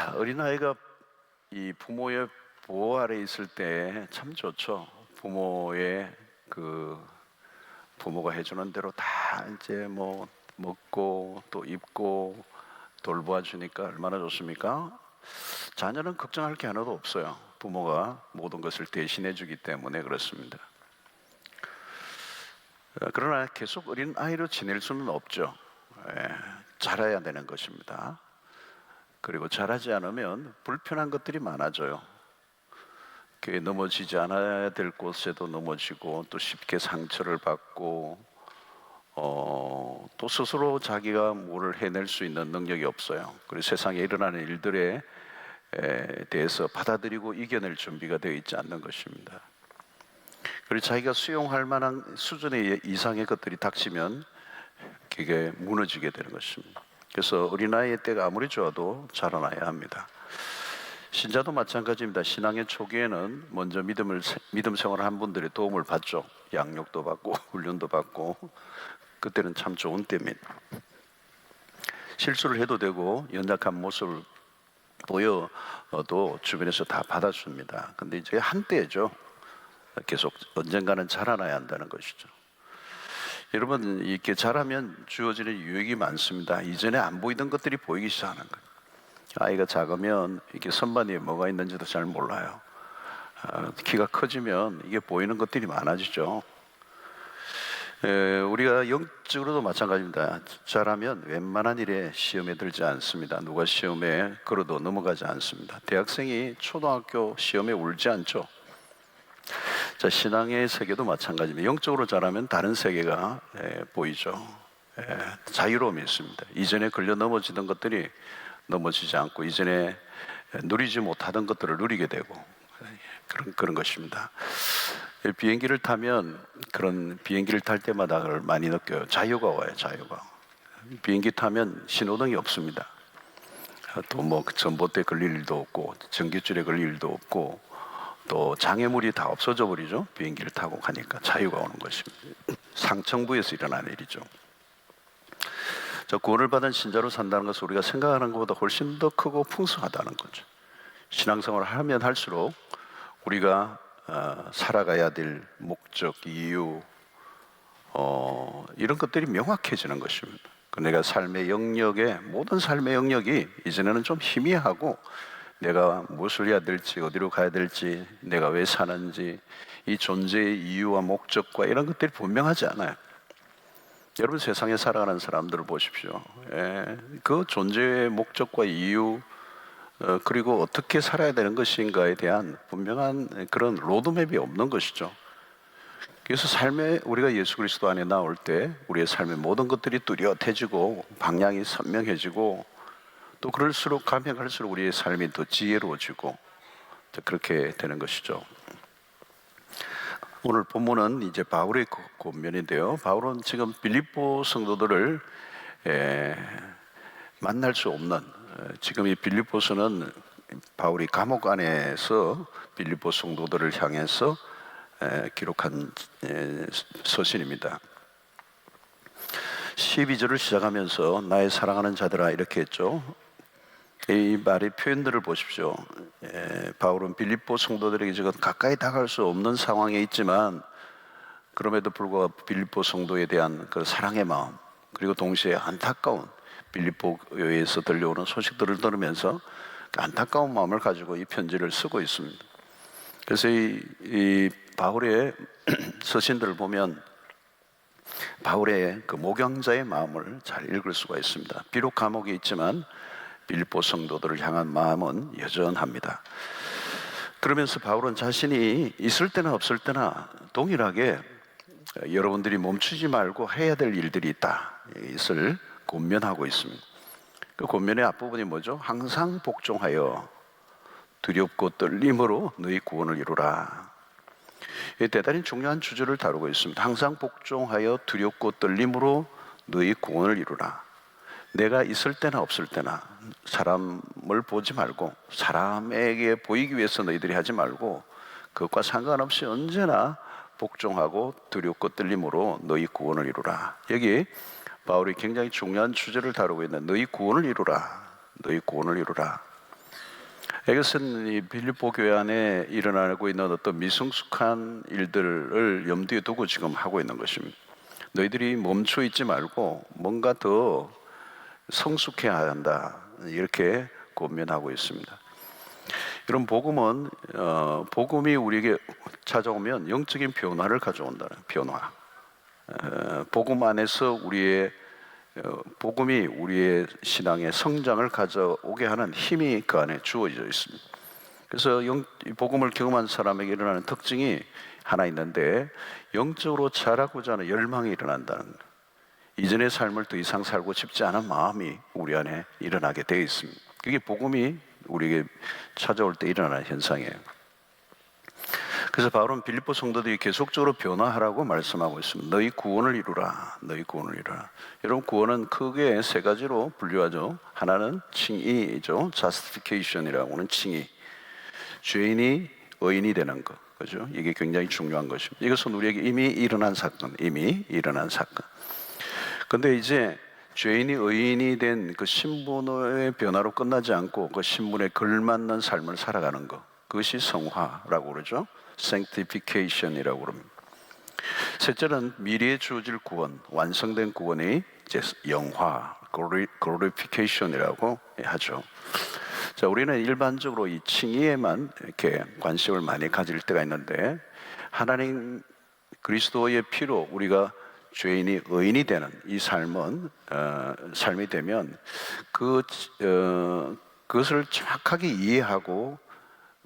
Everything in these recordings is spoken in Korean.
자, 어린아이가 이 부모의 보호 아래 있을 때 참 좋죠. 부모가 해주는 대로 다 이제 뭐 먹고 또 입고 돌보아 주니까 얼마나 좋습니까? 자녀는 걱정할 게 하나도 없어요. 부모가 모든 것을 대신해 주기 때문에 그렇습니다. 그러나 계속 어린 아이로 지낼 수는 없죠. 자라야 되는 것입니다. 그리고 자라지 않으면 불편한 것들이 많아져요. 넘어지지 않아야 될 곳에도 넘어지고 또 쉽게 상처를 받고 또 스스로 자기가 뭐를 해낼 수 있는 능력이 없어요. 그리고 세상에 일어나는 일들에 대해서 받아들이고 이겨낼 준비가 되어 있지 않는 것입니다. 그리고 자기가 수용할 만한 수준의 이상의 것들이 닥치면 그게 무너지게 되는 것입니다. 그래서 어린아이의 때가 아무리 좋아도 자라나야 합니다. 신자도 마찬가지입니다. 신앙의 초기에는 먼저 믿음 생활을 한 분들의 도움을 받죠. 양육도 받고 훈련도 받고 그때는 참 좋은 때입니다. 실수를 해도 되고 연약한 모습을 보여도 주변에서 다 받아줍니다. 근데 이제 한때죠. 계속 언젠가는 자라나야 한다는 것이죠. 여러분, 이렇게 자라면 주어지는 유익이 많습니다. 이전에 안 보이던 것들이 보이기 시작하는 거예요. 아이가 작으면 이게 선반 위에 뭐가 있는지도 잘 몰라요. 키가 커지면 이게 보이는 것들이 많아지죠. 우리가 영적으로도 마찬가지입니다. 자라면 웬만한 일에 시험에 들지 않습니다. 누가 시험에 걸어도 넘어가지 않습니다. 대학생이 초등학교 시험에 울지 않죠. 자, 신앙의 세계도 마찬가지입니다. 영적으로 자라면 다른 세계가 보이죠. 자유로움이 있습니다. 이전에 걸려 넘어지던 것들이 넘어지지 않고 이전에 누리지 못하던 것들을 누리게 되고 그런 것입니다. 비행기를 타면 그런 비행기를 탈 때마다 그걸 많이 느껴요. 자유가 와요. 자유가. 비행기 타면 신호등이 없습니다. 또 뭐 전봇대 걸릴 일도 없고 전기줄에 걸릴 일도 없고 또 장애물이 다 없어져 버리죠. 비행기를 타고 가니까 자유가 오는 것입니다. 상층부에서 일어나는 일이죠. 구원을 받은 신자로 산다는 것은 우리가 생각하는 것보다 훨씬 더 크고 풍성하다는 거죠. 신앙생활을 하면 할수록 우리가 살아가야 될 목적, 이유 이런 것들이 명확해지는 것입니다. 내가 삶의 영역에 모든 삶의 영역이 이전에는 좀 희미하고 내가 무엇을 해야 될지 어디로 가야 될지 내가 왜 사는지 이 존재의 이유와 목적과 이런 것들이 분명하지 않아요. 여러분 세상에 살아가는 사람들을 보십시오. 그 존재의 목적과 이유 그리고 어떻게 살아야 되는 것인가에 대한 분명한 그런 로드맵이 없는 것이죠. 그래서 삶에 우리가 예수 그리스도 안에 나올 때 우리의 삶의 모든 것들이 뚜렷해지고 방향이 선명해지고 또 그럴수록 가면 갈수록 우리의 삶이 더 지혜로워지고 그렇게 되는 것이죠. 오늘 본문은 이제 바울의 권면인데요. 바울은 지금 빌립보 성도들을 만날 수 없는 지금 이 빌립보서는 바울이 감옥 안에서 빌립보 성도들을 향해서 기록한 서신입니다. 12절을 시작하면서 나의 사랑하는 자들아 이렇게 했죠. 이 말의 표현들을 보십시오. 바울은 빌립보 성도들에게 지금 가까이 다가갈 수 없는 상황에 있지만 그럼에도 불구하고 빌립보 성도에 대한 그 사랑의 마음 그리고 동시에 안타까운 빌립보 교회에서 들려오는 소식들을 들으면서 안타까운 마음을 가지고 이 편지를 쓰고 있습니다. 그래서 이 바울의 서신들을 보면 바울의 그 목양자의 마음을 잘 읽을 수가 있습니다. 비록 감옥에 있지만 빌립보 성도들을 향한 마음은 여전합니다. 그러면서 바울은 자신이 있을 때나 없을 때나 동일하게 여러분들이 멈추지 말고 해야 될 일들이 있다. 이것을 권면하고 있습니다. 그 권면의 앞부분이 뭐죠? 항상 복종하여 두렵고 떨림으로 너희 구원을 이루라. 대단히 중요한 주제를 다루고 있습니다. 항상 복종하여 두렵고 떨림으로 너희 구원을 이루라. 내가 있을 때나 없을 때나 사람을 보지 말고 사람에게 보이기 위해서 너희들이 하지 말고 그것과 상관없이 언제나 복종하고 두렵고 떨림으로 너희 구원을 이루라. 여기 바울이 굉장히 중요한 주제를 다루고 있는 너희 구원을 이루라. 너희 구원을 이루라. 이것은 이 빌립보 교회 안에 일어나고 있는 어떤 미성숙한 일들을 염두에 두고 지금 하고 있는 것입니다. 너희들이 멈춰 있지 말고 뭔가 더 성숙해야 한다, 이렇게 권면하고 있습니다. 이런 복음은 복음이 우리에게 찾아오면 영적인 변화를 가져온다는 변화. 복음 안에서 복음이 우리의 신앙의 성장을 가져오게 하는 힘이 그 안에 주어져 있습니다. 그래서 복음을 경험한 사람에게 일어나는 특징이 하나 있는데, 영적으로 자라고자 하는 열망이 일어난다는 거예요. 이전의 삶을 더 이상 살고 싶지 않은 마음이 우리 안에 일어나게 되어 있습니다. 그게 복음이 우리에게 찾아올 때 일어나는 현상이에요. 그래서 바울은 빌립보 성도들이 계속적으로 변화하라고 말씀하고 있습니다. 너희 구원을 이루라. 너희 구원을 이루라. 여러분, 구원은 크게 세 가지로 분류하죠. 하나는 칭의죠. justification이라고 하는 칭의. 죄인이 의인이 되는 것. 그죠? 이게 굉장히 중요한 것입니다. 이것은 우리에게 이미 일어난 사건. 근데 이제 죄인이 의인이 된 그 신분의 변화로 끝나지 않고 그 신분에 걸맞는 삶을 살아가는 것. 그것이 성화라고 그러죠. sanctification이라고 그럽니다. 셋째는 미래에 주어질 구원, 완성된 구원이 이제 영화, glorification이라고 하죠. 자, 우리는 일반적으로 이 칭의에만 이렇게 관심을 많이 가질 때가 있는데, 하나님 그리스도의 피로 우리가 죄인이 의인이 되는 이 삶이 되면 그것을 정확하게 이해하고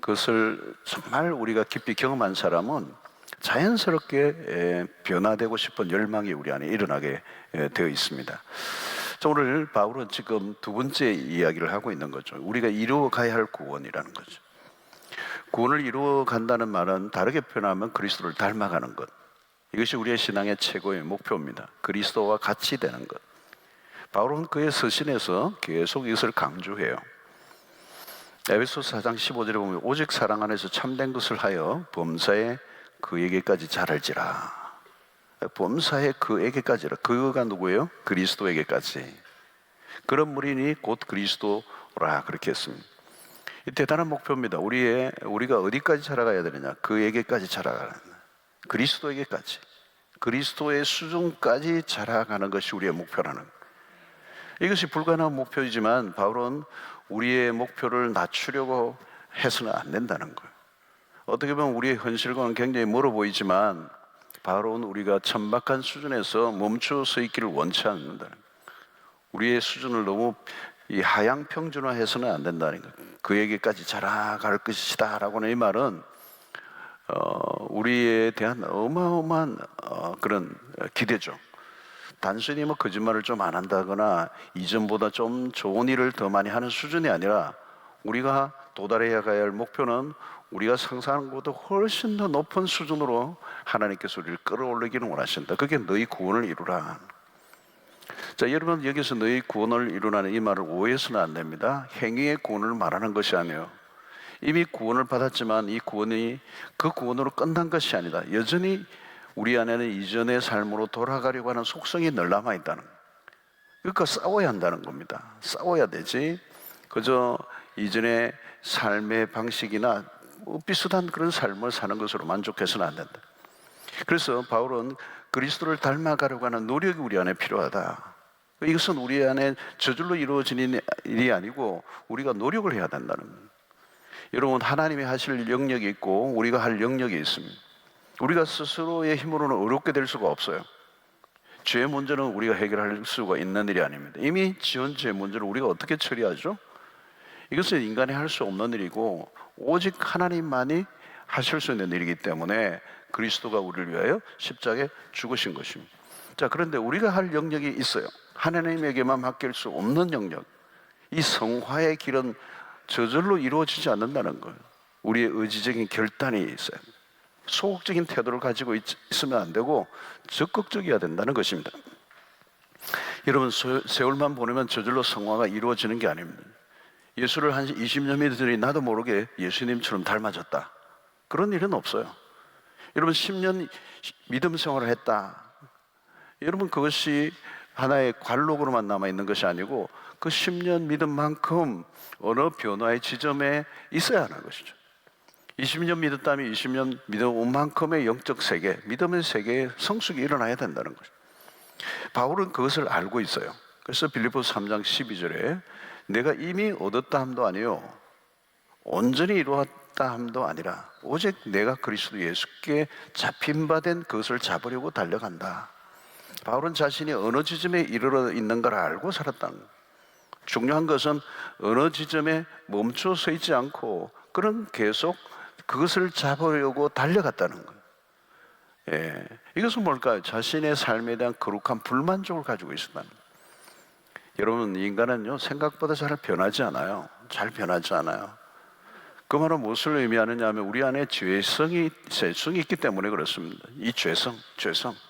그것을 정말 우리가 깊이 경험한 사람은 자연스럽게 변화되고 싶은 열망이 우리 안에 일어나게 되어 있습니다. 오늘 바울은 지금 두 번째 이야기를 하고 있는 거죠. 우리가 이루어가야 할 구원이라는 거죠. 구원을 이루어간다는 말은 다르게 표현하면 그리스도를 닮아가는 것. 이것이 우리의 신앙의 최고의 목표입니다. 그리스도와 같이 되는 것. 바울은 그의 서신에서 계속 이것을 강조해요. 에베소서 4장 15절에 보면 오직 사랑 안에서 참된 것을 하여 범사에 그에게까지 자랄지라. 범사에 그에게까지라. 그가 누구예요? 그리스도에게까지. 그런 무리니 곧 그리스도라, 그렇게 했습니다. 이 대단한 목표입니다. 우리가 어디까지 자라가야 되느냐? 그에게까지 자라가는, 그리스도에게까지, 그리스도의 수준까지 자라가는 것이 우리의 목표라는 거예요. 이것이 불가능한 목표이지만 바울은 우리의 목표를 낮추려고 해서는 안 된다는 거예요. 어떻게 보면 우리의 현실과는 굉장히 멀어 보이지만 바울은 우리가 천박한 수준에서 멈춰 서 있기를 원치 않는다는 거예요. 우리의 수준을 너무 이 하향 평준화해서는 안 된다는 거예요. 그에게까지 자라갈 것이다 라고는, 이 말은 우리에 대한 어마어마한 그런 기대죠. 단순히 거짓말을 좀 안 한다거나 이전보다 좀 좋은 일을 더 많이 하는 수준이 아니라, 우리가 도달해야 할 목표는 우리가 상상하는 것보다 훨씬 더 높은 수준으로 하나님께서 우리를 끌어올리기를 원하신다. 그게 너희 구원을 이루라. 자, 여러분, 여기서 너희 구원을 이루라는 이 말을 오해해서는 안 됩니다. 행위의 구원을 말하는 것이 아니에요. 이미 구원을 받았지만 이 구원이 그 구원으로 끝난 것이 아니다. 여전히 우리 안에는 이전의 삶으로 돌아가려고 하는 속성이 늘 남아있다는 거예요. 그러니까 싸워야 한다는 겁니다. 싸워야 되지 그저 이전의 삶의 방식이나 비슷한 그런 삶을 사는 것으로 만족해서는 안 된다. 그래서 바울은 그리스도를 닮아가려고 하는 노력이 우리 안에 필요하다. 이것은 우리 안에 저절로 이루어지는 일이 아니고 우리가 노력을 해야 된다는 거예요. 여러분, 하나님이 하실 영역이 있고 우리가 할 영역이 있습니다. 우리가 스스로의 힘으로는 어렵게 될 수가 없어요. 죄의 문제는 우리가 해결할 수가 있는 일이 아닙니다. 이미 지은 죄의 문제를 우리가 어떻게 처리하죠? 이것은 인간이 할 수 없는 일이고 오직 하나님만이 하실 수 있는 일이기 때문에 그리스도가 우리를 위하여 십자가에 죽으신 것입니다. 자, 그런데 우리가 할 영역이 있어요. 하나님에게만 맡길 수 없는 영역. 이 성화의 길은 저절로 이루어지지 않는다는 거예요. 우리의 의지적인 결단이 있어요. 소극적인 태도를 가지고 있으면 안 되고 적극적이어야 된다는 것입니다. 여러분, 세월만 보내면 저절로 성화가 이루어지는 게 아닙니다. 예수를 한 20년 믿으더니 나도 모르게 예수님처럼 닮아졌다. 그런 일은 없어요. 여러분, 10년 믿음 생활을 했다. 여러분, 그것이 하나의 관록으로만 남아있는 것이 아니고 그 10년 믿음만큼 어느 변화의 지점에 있어야 하는 것이죠. 20년 믿었다면 20년 믿어온 만큼의 영적 세계, 믿음의 세계에 성숙이 일어나야 된다는 거죠. 바울은 그것을 알고 있어요. 그래서 빌립보서 3장 12절에 내가 이미 얻었다 함도 아니요 온전히 이루었다 함도 아니라 오직 내가 그리스도 예수께 잡힌 바 된 그것을 잡으려고 달려간다. 바울은 자신이 어느 지점에 이르러 있는가를 알고 살았다는 거예요. 중요한 것은 어느 지점에 멈춰 서 있지 않고 그런 계속 그것을 잡으려고 달려갔다는 거예요. 예, 이것은 뭘까요? 자신의 삶에 대한 거룩한 불만족을 가지고 있었다는 거예요. 여러분, 인간은요 생각보다 잘 변하지 않아요. 잘 변하지 않아요. 그 말은 무엇을 의미하느냐 하면 우리 안에 죄성이 있기 때문에 그렇습니다. 이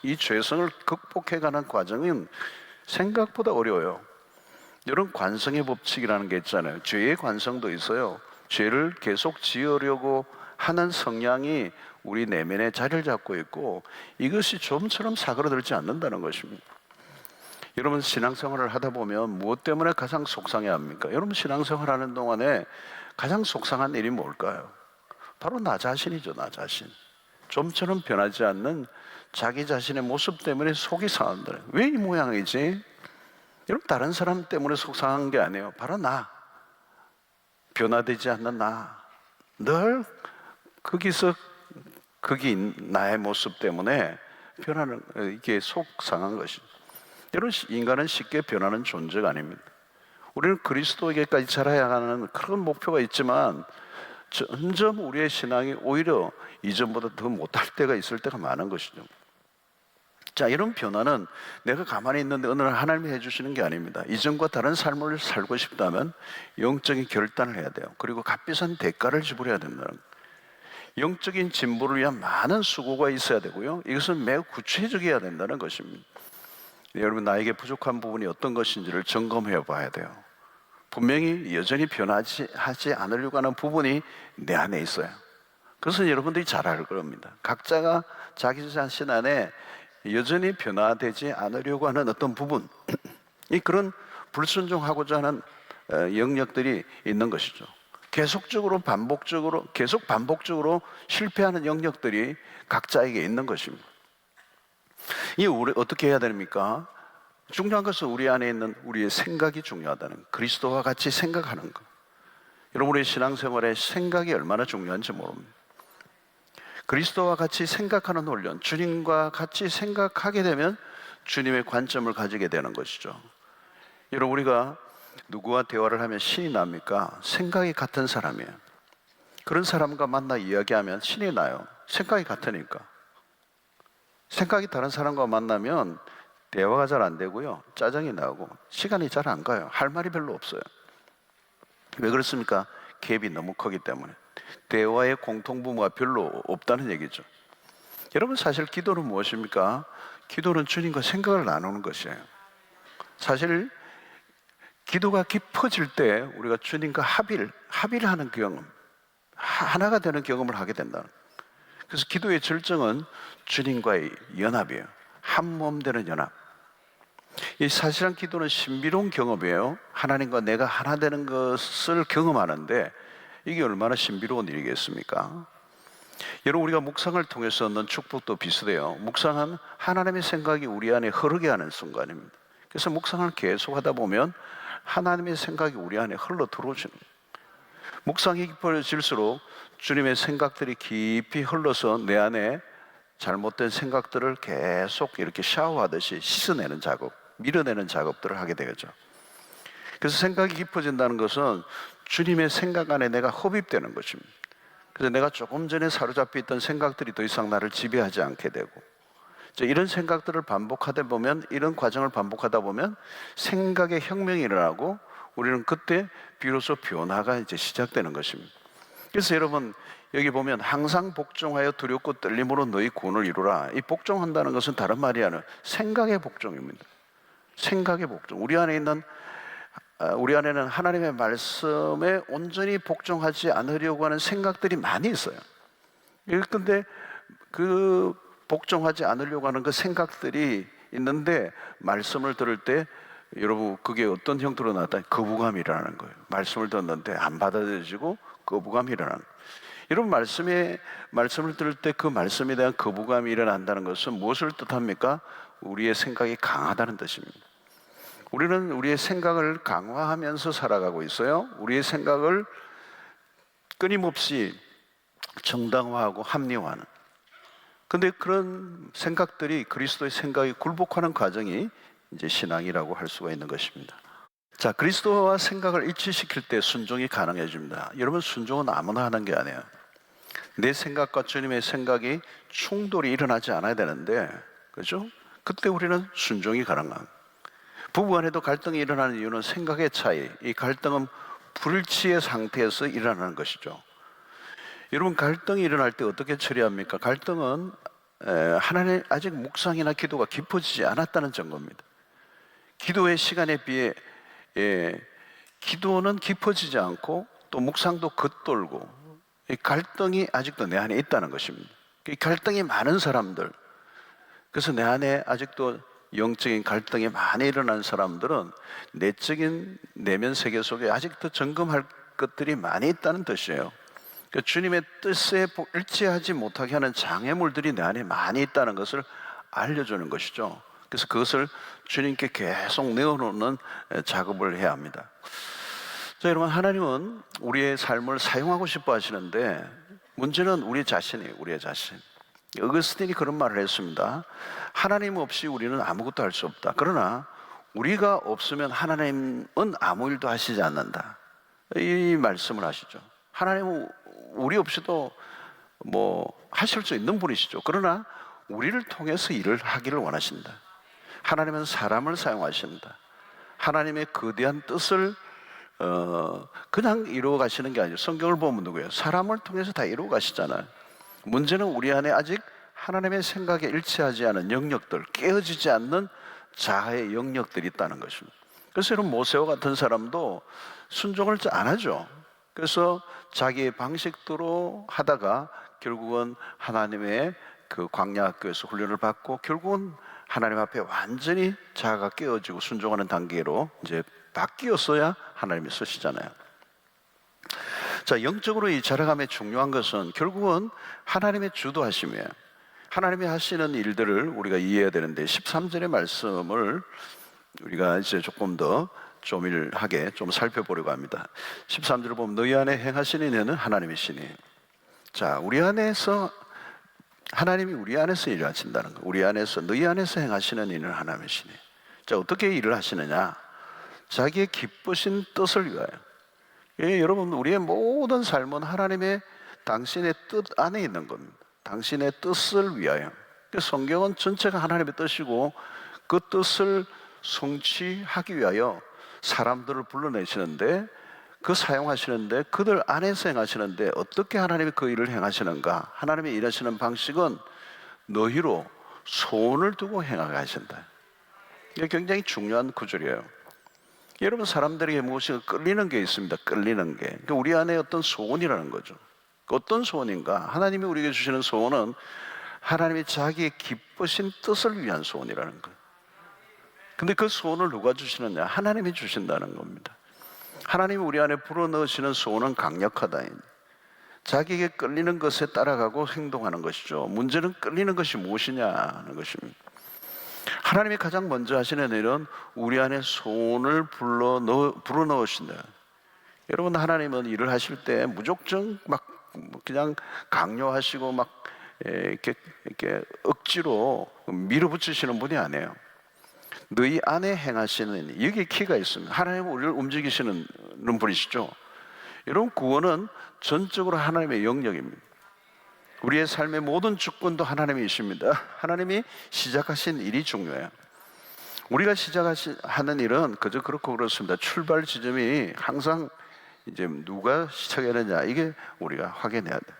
이 죄성을 극복해가는 과정은 생각보다 어려워요. 이런 관성의 법칙이라는 게 있잖아요. 죄의 관성도 있어요. 죄를 계속 지으려고 하는 성향이 우리 내면에 자리를 잡고 있고 이것이 좀처럼 사그러들지 않는다는 것입니다. 여러분, 신앙생활을 하다 보면 무엇 때문에 가장 속상해합니까? 여러분, 신앙생활 하는 동안에 가장 속상한 일이 뭘까요? 바로 나 자신이죠. 나 자신. 좀처럼 변하지 않는 자기 자신의 모습 때문에 속이 상한다. 왜 이 모양이지? 여러분, 다른 사람 때문에 속상한 게 아니에요. 바로 나. 변화되지 않는 나. 늘 거기 나의 모습 때문에 변하는, 이게 속상한 것이죠. 여러분, 인간은 쉽게 변하는 존재가 아닙니다. 우리는 그리스도에게까지 자라야 하는 그런 목표가 있지만 점점 우리의 신앙이 오히려 이전보다 더 못할 때가 있을 때가 많은 것이죠. 자, 이런 변화는 내가 가만히 있는데 어느 날 하나님이 해주시는 게 아닙니다. 이전과 다른 삶을 살고 싶다면 영적인 결단을 해야 돼요. 그리고 값비싼 대가를 지불해야 된다는 거예요. 영적인 진보를 위한 많은 수고가 있어야 되고요. 이것은 매우 구체적이어야 된다는 것입니다. 여러분, 나에게 부족한 부분이 어떤 것인지를 점검해 봐야 돼요. 분명히 여전히 변하지 않으려고 하는 부분이 내 안에 있어요. 그것은 여러분들이 잘 알 겁니다. 각자가 자기 자신 안에 여전히 변화되지 않으려고 하는 어떤 부분, 그런 불순종하고자 하는 영역들이 있는 것이죠. 계속 반복적으로 실패하는 영역들이 각자에게 있는 것입니다. 이 어떻게 해야 됩니까? 중요한 것은 우리 안에 있는 우리의 생각이 중요하다는 것. 그리스도와 같이 생각하는 것. 여러분의 신앙생활에 생각이 얼마나 중요한지 모릅니다. 그리스도와 같이 생각하는 훈련, 주님과 같이 생각하게 되면 주님의 관점을 가지게 되는 것이죠. 여러분, 우리가 누구와 대화를 하면 신이 납니까? 생각이 같은 사람이에요. 그런 사람과 만나 이야기하면 신이 나요. 생각이 같으니까. 생각이 다른 사람과 만나면 대화가 잘 안 되고요, 짜증이 나고 시간이 잘 안 가요. 할 말이 별로 없어요. 왜 그렇습니까? 갭이 너무 크기 때문에. 대화의 공통분모가 별로 없다는 얘기죠. 여러분, 사실 기도는 무엇입니까? 기도는 주님과 생각을 나누는 것이에요. 사실 기도가 깊어질 때 우리가 주님과 합의를 하는 경험, 하나가 되는 경험을 하게 된다. 그래서 기도의 절정은 주님과의 연합이에요. 한 몸 되는 연합. 이 사실상 기도는 신비로운 경험이에요. 하나님과 내가 하나 되는 것을 경험하는데 이게 얼마나 신비로운 일이겠습니까? 여러분, 우리가 묵상을 통해서 얻는 축복도 비슷해요. 묵상은 하나님의 생각이 우리 안에 흐르게 하는 순간입니다. 그래서 묵상을 계속 하다 보면 하나님의 생각이 우리 안에 흘러 들어오시는 거예요. 묵상이 깊어질수록 주님의 생각들이 깊이 흘러서 내 안에 잘못된 생각들을 계속 이렇게 샤워하듯이 씻어내는 작업, 밀어내는 작업들을 하게 되겠죠. 그래서 생각이 깊어진다는 것은 주님의 생각 안에 내가 흡입되는 것입니다. 그래서 내가 조금 전에 사로잡혀 있던 생각들이 더 이상 나를 지배하지 않게 되고, 이런 생각들을 반복하다 보면, 이런 과정을 반복하다 보면 생각의 혁명이 일어나고 우리는 그때 비로소 변화가 시작되는 것입니다. 그래서 여러분, 여기 보면 항상 복종하여 두렵고 떨림으로 너희 구원을 이루라. 이 복종한다는 것은 다른 말이 아니라 생각의 복종입니다. 생각의 복종. 우리 안에는 하나님의 말씀에 온전히 복종하지 않으려고 하는 생각들이 많이 있어요. 그런데 그 복종하지 않으려고 하는 그 생각들이 있는데 말씀을 들을 때 여러분 그게 어떤 형태로 나타나? 거부감이 일어나는 거예요. 말씀을 듣는데 안 받아들여지고 거부감이 일어나는 거예요. 여러분 말씀을 들을 때 그 말씀에 대한 거부감이 일어난다는 것은 무엇을 뜻합니까? 우리의 생각이 강하다는 뜻입니다. 우리는 우리의 생각을 강화하면서 살아가고 있어요. 우리의 생각을 끊임없이 정당화하고 합리화하는. 근데 그런 생각들이 그리스도의 생각이 굴복하는 과정이 이제 신앙이라고 할 수가 있는 것입니다. 자, 그리스도와 생각을 일치시킬 때 순종이 가능해집니다. 여러분, 순종은 아무나 하는 게 아니에요. 내 생각과 주님의 생각이 충돌이 일어나지 않아야 되는데, 그죠? 그때 우리는 순종이 가능합니다. 부부간에도 갈등이 일어나는 이유는 생각의 차이, 이 갈등은 불일치의 상태에서 일어나는 것이죠. 여러분, 갈등이 일어날 때 어떻게 처리합니까? 갈등은 하나님 아직 묵상이나 기도가 깊어지지 않았다는 증거입니다. 기도의 시간에 비해 기도는 깊어지지 않고 또 묵상도 겉돌고 이 갈등이 아직도 내 안에 있다는 것입니다. 이 갈등이 많은 사람들, 그래서 내 안에 아직도 영적인 갈등이 많이 일어나는 사람들은 내적인 내면 세계 속에 아직도 점검할 것들이 많이 있다는 뜻이에요. 그러니까 주님의 뜻에 일치하지 못하게 하는 장애물들이 내 안에 많이 있다는 것을 알려주는 것이죠. 그래서 그것을 주님께 계속 내어놓는 작업을 해야 합니다. 자, 여러분, 하나님은 우리의 삶을 사용하고 싶어 하시는데 문제는 우리 자신이에요. 우리의 자신. 어거스틴이 그런 말을 했습니다. 하나님 없이 우리는 아무것도 할 수 없다. 그러나 우리가 없으면 하나님은 아무 일도 하시지 않는다. 이 말씀을 하시죠. 하나님은 우리 없이도 하실 수 있는 분이시죠. 그러나 우리를 통해서 일을 하기를 원하신다. 하나님은 사람을 사용하신다. 하나님의 거대한 뜻을 그냥 이루어 가시는 게 아니에요. 성경을 보면 누구예요? 사람을 통해서 다 이루어 가시잖아요. 문제는 우리 안에 아직 하나님의 생각에 일치하지 않은 영역들, 깨어지지 않는 자아의 영역들이 있다는 것입니다. 그래서 여러분, 모세와 같은 사람도 순종을 안 하죠. 그래서 자기의 방식대로 하다가 결국은 하나님의 그 광야 학교에서 훈련을 받고 결국은 하나님 앞에 완전히 자아가 깨어지고 순종하는 단계로 이제 바뀌었어야 하나님이 쓰시잖아요. 자, 영적으로 이 자라감의 중요한 것은 결국은 하나님의 주도하심이에요. 하나님이 하시는 일들을 우리가 이해해야 되는데 13절의 말씀을 우리가 이제 조금 더 조밀하게 좀 살펴보려고 합니다. 13절을 보면 너희 안에 행하시는 이는 하나님이시니. 자, 우리 안에서 하나님이 우리 안에서 일을 하신다는 거. 우리 안에서 너희 안에서 행하시는 이는 하나님이시니. 자, 어떻게 일을 하시느냐? 자기의 기쁘신 뜻을 위하여. 여러분, 우리의 모든 삶은 하나님의 당신의 뜻 안에 있는 겁니다. 당신의 뜻을 위하여. 성경은 전체가 하나님의 뜻이고 그 뜻을 성취하기 위하여 사람들을 불러내시는데 그 사용하시는데 그들 안에서 행하시는데 어떻게 하나님이 그 일을 행하시는가? 하나님이 일하시는 방식은 너희로 소원을 두고 행하게 하신다. 이게 굉장히 중요한 구절이에요. 여러분, 사람들에게 무엇인가 끌리는 게 있습니다. 끌리는 게. 그러니까 우리 안에 어떤 소원이라는 거죠. 어떤 소원인가? 하나님이 우리에게 주시는 소원은 하나님이 자기의 기쁘신 뜻을 위한 소원이라는 거예요. 근데 그 소원을 누가 주시느냐? 하나님이 주신다는 겁니다. 하나님이 우리 안에 불어넣으시는 소원은 강력하다. 자기에게 끌리는 것에 따라가고 행동하는 것이죠. 문제는 끌리는 것이 무엇이냐는 것입니다. 하나님이 가장 먼저 하시는 일은 우리 안에 소원을 불어넣으신다. 여러분, 하나님은 일을 하실 때 무조건 막 그냥 강요하시고 막 이렇게 억지로 밀어붙이시는 분이 아니에요. 너희 안에 행하시는, 여기에 키가 있습니다. 하나님은 우리를 움직이시는 분이시죠. 여러분, 구원은 전적으로 하나님의 영역입니다. 우리의 삶의 모든 주권도 하나님이십니다. 하나님이 시작하신 일이 중요해요. 우리가 하는 일은 그저 그렇고 그렇습니다. 출발 지점이 항상 이제 누가 시작했느냐, 이게 우리가 확인해야 돼요.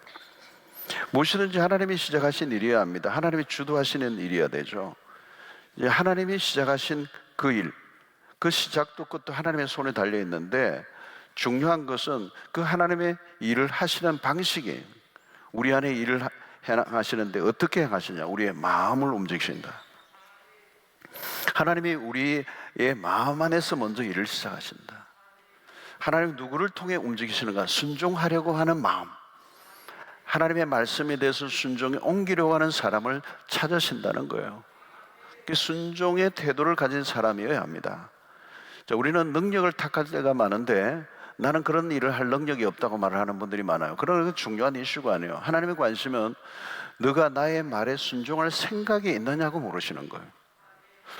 무엇이든지 하나님이 시작하신 일이어야 합니다. 하나님이 주도하시는 일이어야 되죠. 이제 하나님이 시작하신 그 일, 그 시작도 끝도 하나님의 손에 달려 있는데 중요한 것은 그 하나님의 일을 하시는 방식이에요. 우리 안에 일을 하시는데 어떻게 행하시냐? 우리의 마음을 움직이신다. 하나님이 우리의 마음 안에서 먼저 일을 시작하신다. 하나님 누구를 통해 움직이시는가? 순종하려고 하는 마음, 하나님의 말씀에 대해서 순종에 옮기려고 하는 사람을 찾으신다는 거예요. 순종의 태도를 가진 사람이어야 합니다. 자, 우리는 능력을 탁할 때가 많은데 나는 그런 일을 할 능력이 없다고 말을 하는 분들이 많아요. 그러나 중요한 이슈가 아니에요. 하나님의 관심은 너가 나의 말에 순종할 생각이 있느냐고 물으시는 거예요.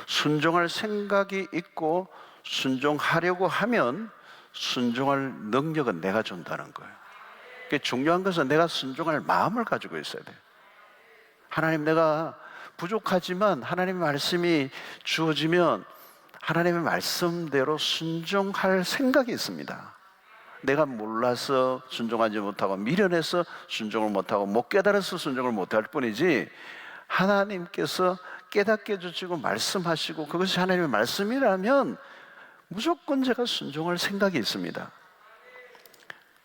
순종할 생각이 있고 순종하려고 하면 순종할 능력은 내가 준다는 거예요. 중요한 것은 내가 순종할 마음을 가지고 있어야 돼요. 하나님, 내가 부족하지만 하나님의 말씀이 주어지면 하나님의 말씀대로 순종할 생각이 있습니다. 내가 몰라서 순종하지 못하고 미련해서 순종을 못하고 못 깨달아서 순종을 못할 뿐이지, 하나님께서 깨닫게 해주시고 말씀하시고 그것이 하나님의 말씀이라면 무조건 제가 순종할 생각이 있습니다.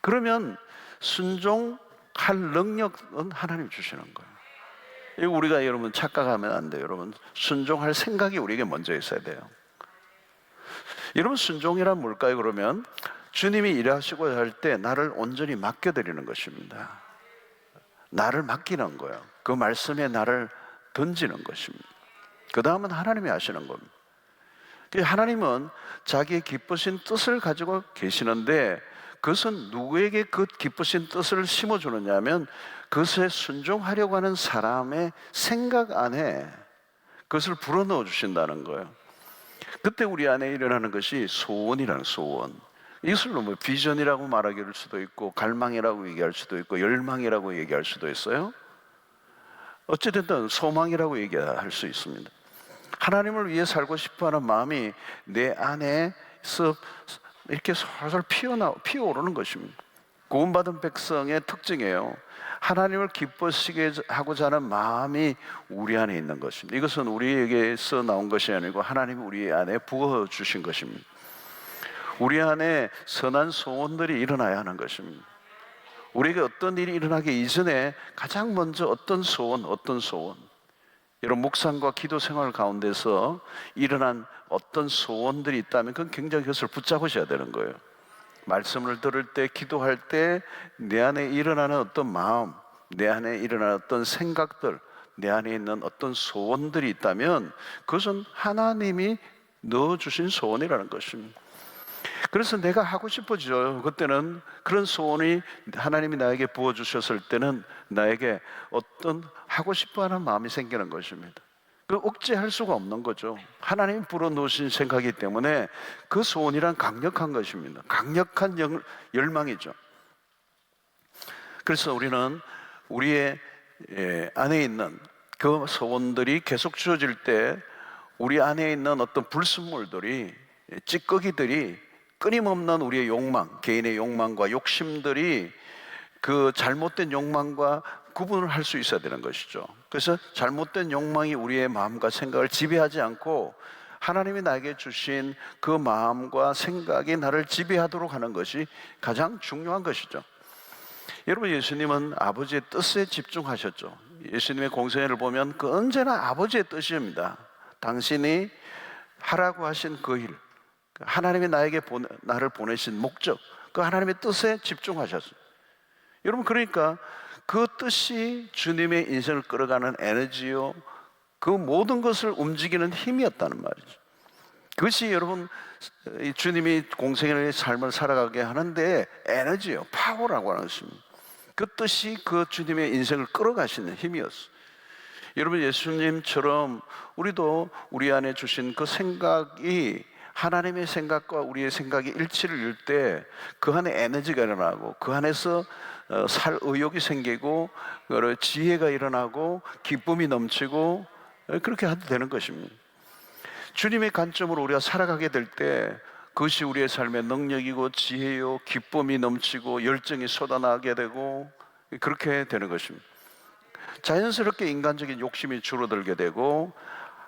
그러면 순종할 능력은 하나님 주시는 거예요. 이거 우리가 여러분 착각하면 안 돼요. 여러분, 순종할 생각이 우리에게 먼저 있어야 돼요. 여러분, 순종이란 뭘까요? 그러면 주님이 일하시고자 할 때 나를 온전히 맡겨드리는 것입니다. 나를 맡기는 거예요. 그 말씀에 나를 던지는 것입니다. 그 다음은 하나님이 하시는 겁니다. 하나님은 자기의 기쁘신 뜻을 가지고 계시는데 그것은 누구에게 그 기쁘신 뜻을 심어주느냐 하면 그것에 순종하려고 하는 사람의 생각 안에 그것을 불어넣어 주신다는 거예요. 그때 우리 안에 일어나는 것이 소원이라는 소원. 이것을 뭐 비전이라고 말하기를 수도 있고 갈망이라고 얘기할 수도 있고 열망이라고 얘기할 수도 있어요. 어찌됐든 소망이라고 얘기할 수 있습니다. 하나님을 위해 살고 싶어하는 마음이 내 안에서 이렇게 솔솔 피어오르는 것입니다. 구원받은 백성의 특징이에요. 하나님을 기뻐시게 하고자 하는 마음이 우리 안에 있는 것입니다. 이것은 우리에게서 나온 것이 아니고 하나님이 우리 안에 부어주신 것입니다. 우리 안에 선한 소원들이 일어나야 하는 것입니다. 우리에게 어떤 일이 일어나기 이전에 가장 먼저 어떤 소원, 이런 묵상과 기도 생활 가운데서 일어난 어떤 소원들이 있다면 그건 굉장히 그것을 붙잡으셔야 되는 거예요. 말씀을 들을 때, 기도할 때 내 안에 일어나는 어떤 마음, 내 안에 일어나는 어떤 생각들, 내 안에 있는 어떤 소원들이 있다면 그것은 하나님이 넣어주신 소원이라는 것입니다. 그래서 내가 하고 싶어져요. 그때는 그런 소원이 하나님이 나에게 부어주셨을 때는 나에게 어떤 하고 싶어하는 마음이 생기는 것입니다. 그 억제할 수가 없는 거죠. 하나님이 불어넣으신 생각이기 때문에 그 소원이란 강력한 것입니다. 강력한 열망이죠. 그래서 우리는 우리의 안에 있는 그 소원들이 계속 주어질 때 우리 안에 있는 어떤 불순물들이, 찌꺼기들이, 끊임없는 우리의 욕망, 개인의 욕망과 욕심들이 그 잘못된 욕망과 구분을 할 수 있어야 되는 것이죠. 그래서 잘못된 욕망이 우리의 마음과 생각을 지배하지 않고 하나님이 나에게 주신 그 마음과 생각이 나를 지배하도록 하는 것이 가장 중요한 것이죠. 여러분, 예수님은 아버지의 뜻에 집중하셨죠. 예수님의 공생애를 보면 그 언제나 아버지의 뜻입니다. 당신이 하라고 하신 그 일, 하나님이 나를 보내신 목적, 그 하나님의 뜻에 집중하셨어요. 여러분, 그러니까 그 뜻이 주님의 인생을 끌어가는 에너지요, 그 모든 것을 움직이는 힘이었다는 말이죠. 그것이 여러분 주님이 공생애의 삶을 살아가게 하는데 에너지요, 파워라고 하는 것입니다. 그 뜻이 그 주님의 인생을 끌어가시는 힘이었어요. 여러분, 예수님처럼 우리도 우리 안에 주신 그 생각이 하나님의 생각과 우리의 생각이 일치를 이룰 때 그 안에 에너지가 일어나고 그 안에서 살 의욕이 생기고 지혜가 일어나고 기쁨이 넘치고 그렇게 해도 되는 것입니다. 주님의 관점으로 우리가 살아가게 될 때 그것이 우리의 삶의 능력이고 지혜요, 기쁨이 넘치고 열정이 쏟아나게 되고 그렇게 되는 것입니다. 자연스럽게 인간적인 욕심이 줄어들게 되고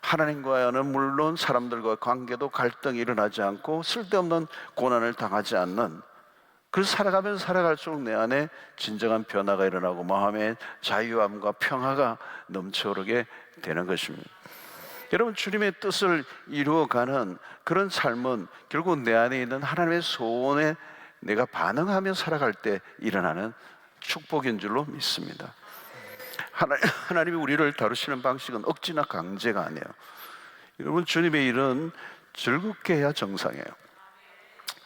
하나님과는 물론 사람들과 관계도 갈등이 일어나지 않고 쓸데없는 고난을 당하지 않는, 그래서 살아가면 살아갈수록 내 안에 진정한 변화가 일어나고 마음의 자유함과 평화가 넘쳐오르게 되는 것입니다. 여러분, 주님의 뜻을 이루어가는 그런 삶은 결국 내 안에 있는 하나님의 소원에 내가 반응하며 살아갈 때 일어나는 축복인 줄로 믿습니다. 하나님이 우리를 다루시는 방식은 억지나 강제가 아니에요. 여러분, 주님의 일은 즐겁게 해야 정상이에요.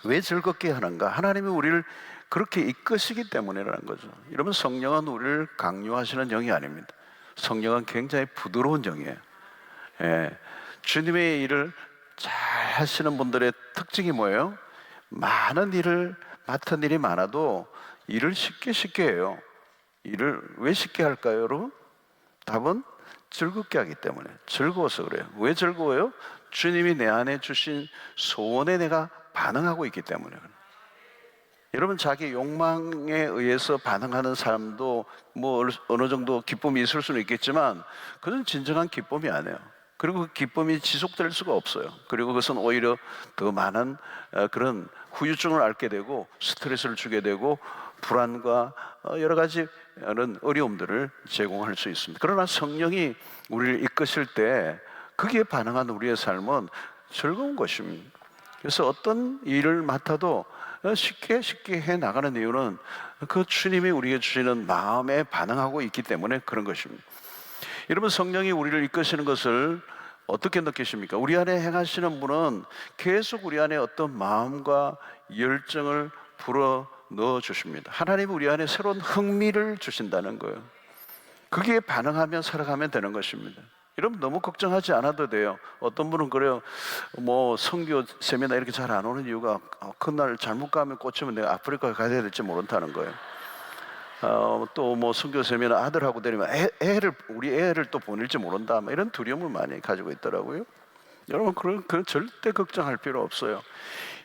왜 즐겁게 하는가? 하나님이 우리를 그렇게 이끄시기 때문이라는 거죠. 여러분, 성령은 우리를 강요하시는 영이 아닙니다. 성령은 굉장히 부드러운 영이에요. 예, 주님의 일을 잘 하시는 분들의 특징이 뭐예요? 많은 일을 맡은 일이 많아도 일을 쉽게 해요. 일을 왜 쉽게 할까요, 여러분? 답은 즐겁게 하기 때문에. 즐거워서 그래요. 왜 즐거워요? 주님이 내 안에 주신 소원에 내가 반응하고 있기 때문에. 여러분, 자기 욕망에 의해서 반응하는 사람도 뭐 어느 정도 기쁨이 있을 수는 있겠지만 그건 진정한 기쁨이 아니에요. 그리고 그 기쁨이 지속될 수가 없어요. 그리고 그것은 오히려 더 많은 그런 후유증을 앓게 되고 스트레스를 주게 되고 불안과 여러 가지 어려움들을 제공할 수 있습니다. 그러나 성령이 우리를 이끄실 때 거기에 반응하는 우리의 삶은 즐거운 것입니다. 그래서 어떤 일을 맡아도 쉽게 해 나가는 이유는 그 주님이 우리에게 주시는 마음에 반응하고 있기 때문에 그런 것입니다. 여러분, 성령이 우리를 이끄시는 것을 어떻게 느끼십니까? 우리 안에 행하시는 분은 계속 우리 안에 어떤 마음과 열정을 불어 넣어 주십니다. 하나님이 우리 안에 새로운 흥미를 주신다는 거예요. 거기에 반응하며 살아가면 되는 것입니다. 여러분, 너무 걱정하지 않아도 돼요. 어떤 분은 그래요. 뭐 선교 세미나 이렇게 잘 안 오는 이유가 그날 잘못 가면 꽂히면 내가 아프리카 가야 될지 모른다는 거예요. 또 뭐 선교 세미나 아들하고 데리면 우리 애를 또 보낼지 모른다, 뭐 이런 두려움을 많이 가지고 있더라고요. 여러분, 그런 절대 걱정할 필요 없어요.